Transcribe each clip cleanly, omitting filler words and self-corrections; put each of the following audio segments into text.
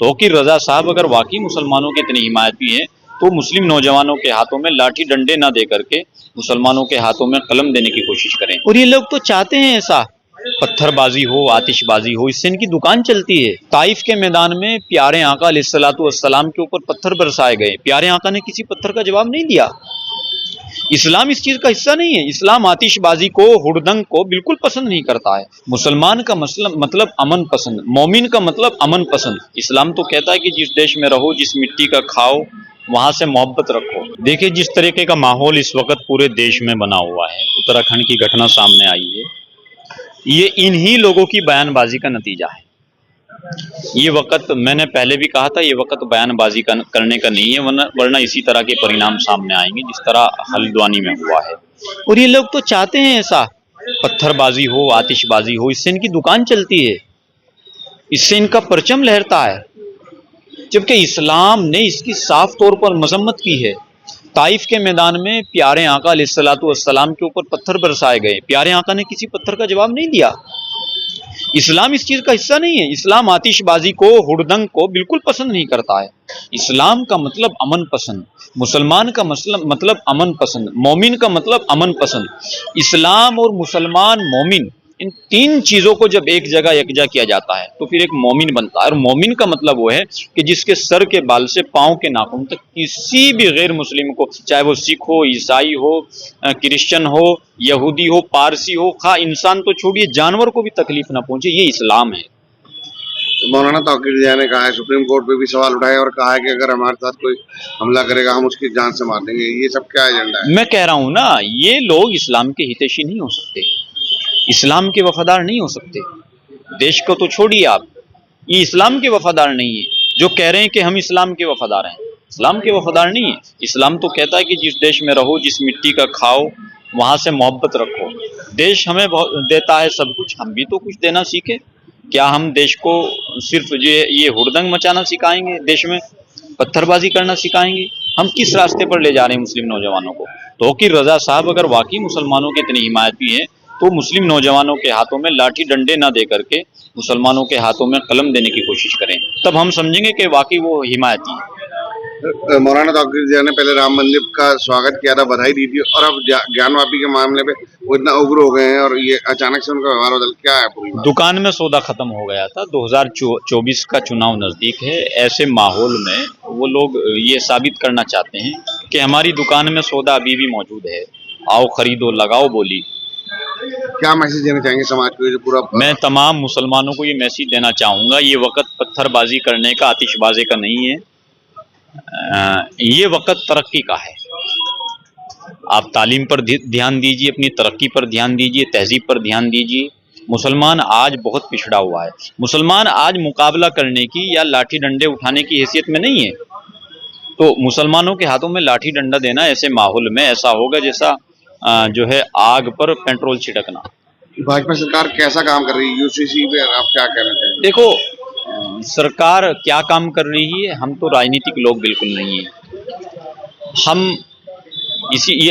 तौकीर रजा साहब अगर वाकई मुसलमानों के इतने हिमायती हैं तो मुस्लिम नौजवानों के हाथों में लाठी डंडे ना दे करके मुसलमानों के हाथों में कलम देने की कोशिश करें। और ये लोग तो चाहते हैं ऐसा, पत्थरबाजी हो, आतिशबाजी हो, इससे इनकी दुकान चलती है। ताइफ के मैदान में प्यारे आका अलैहिस्सलातु वस्सलाम के ऊपर पत्थर बरसाए गए, प्यारे आका ने किसी पत्थर का जवाब नहीं दिया। इस्लाम इस चीज का हिस्सा नहीं है। इस्लाम आतिशबाजी को, हुड़दंग को बिल्कुल पसंद नहीं करता है। मुसलमान का मतलब अमन पसंद, मोमिन का मतलब अमन पसंद। इस्लाम तो कहता है कि जिस देश में रहो, जिस मिट्टी का खाओ, वहां से मोहब्बत रखो। देखिए जिस तरीके का माहौल इस वक्त पूरे देश में बना हुआ है, उत्तराखंड की घटना सामने आई है, ये इन्हीं लोगों की बयानबाजी का नतीजा है। ये वक्त, मैंने पहले भी कहा था, ये वक्त बयानबाजी करने का नहीं है, वरना इसी तरह के परिणाम सामने आएंगे जिस तरह हल्द्वानी में हुआ है। और ये लोग तो चाहते हैं ऐसा, पत्थरबाजी हो, आतिशबाजी हो, इससे इनकी दुकान चलती है, इससे इनका परचम लहरता है, जबकि इस्लाम ने इसकी साफ तौर पर मजम्मत की है। ताइफ के मैदान में प्यारे आका अलैहिस्सलातु वस्सलाम के ऊपर पत्थर बरसाए गए, प्यारे आका ने किसी पत्थर का जवाब नहीं दिया। इस्लाम इस चीज का हिस्सा नहीं है। इस्लाम आतिशबाजी को, हुड़दंग को बिल्कुल पसंद नहीं करता है। इस्लाम का मतलब अमन पसंद, मुसलमान का मतलब अमन पसंद, मोमिन का मतलब अमन पसंद। इस्लाम और मुसलमान, मोमिन, इन तीन चीजों को जब एक जगह यकजा किया जाता है तो फिर एक मोमिन बनता है। और मोमिन का मतलब वो है कि जिसके सर के बाल से पांव के नाखून तक किसी भी गैर मुस्लिम को, चाहे वो सिख हो, ईसाई हो, क्रिश्चियन हो, यहूदी हो, पारसी हो, खा इंसान तो छोड़िए, जानवर को भी तकलीफ ना पहुंचे, ये इस्लाम है। मौलाना तौकीर रिज़ा ने कहा है, सुप्रीम कोर्ट पे भी सवाल उठाए और कहा है कि अगर हमारे साथ कोई हमला करेगा हम उसकी जान से मार देंगे। ये सब क्या एजेंडा है? मैं कह रहा हूं ना, ये लोग इस्लाम के हितैषी नहीं हो सकते, इस्लाम के वफादार नहीं हो सकते। देश को तो छोड़िए आप, ये इस्लाम के वफादार नहीं है। जो कह रहे हैं कि हम इस्लाम के वफादार हैं, इस्लाम के वफादार नहीं है। इस्लाम तो कहता है कि जिस देश में रहो, जिस मिट्टी का खाओ, वहां से मोहब्बत रखो। देश हमें देता है सब कुछ, हम भी तो कुछ देना सीखे। क्या हम देश को सिर्फ ये हुड़दंग मचाना सिखाएंगे, देश में पत्थरबाजी करना सिखाएंगे? हम किस रास्ते पर ले जा रहे हैं मुस्लिम नौजवानों को? तौकीर रजा साहब अगर वाकई मुसलमानों के इतने हिमायती हैं तो मुस्लिम नौजवानों के हाथों में लाठी डंडे ना दे करके मुसलमानों के हाथों में कलम देने की कोशिश करें, तब हम समझेंगे कि वाकई वो हिमायती है। मौलाना तौकीर रिज़ा ने पहले राम मंदिर का स्वागत किया था, बधाई दी थी, और अब ज्ञानवापी के मामले पे वो इतना उग्र हो गए हैं और ये अचानक से उनका व्यवहार बदल, क्या है पूरी बात? दुकान में सौदा खत्म हो गया था, 2024 का चुनाव नजदीक है, ऐसे माहौल में वो लोग ये साबित करना चाहते हैं कि हमारी दुकान में सौदा अभी भी मौजूद है, आओ खरीदो, लगाओ बोली। क्या मैसेज देना चाहेंगे समाज को? ये जो पूरा, मैं तमाम मुसलमानों को ये मैसेज देना चाहूँगा, ये वक्त पत्थरबाजी करने का, आतिशबाजी का नहीं है। ये वक्त तरक्की का है। आप तालीम पर ध्यान दीजिए, अपनी तरक्की पर ध्यान दीजिए, तहजीब पर ध्यान दीजिए। मुसलमान आज बहुत पिछड़ा हुआ है। मुसलमान आज मुकाबला करने की या लाठी डंडे उठाने की हैसियत में नहीं है। तो मुसलमानों के हाथों में लाठी डंडा देना ऐसे माहौल में ऐसा होगा जैसा जो है आग पर पेट्रोल छिड़कना। भाजपा सरकार कैसा काम कर रही है यूसीसी पे, आप क्या कहना चाहेंगे? देखो सरकार क्या काम कर रही है, हम तो राजनीतिक लोग बिल्कुल नहीं है।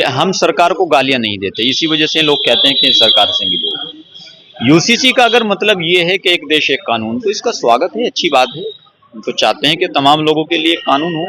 हम सरकार को गालियां नहीं देते, इसी वजह से लोग कहते हैं कि सरकार से मिलो। यूसीसी का अगर मतलब ये है कि एक देश एक कानून, तो इसका स्वागत है, अच्छी बात है। हम तो चाहते हैं कि तमाम लोगों के लिए कानून हो।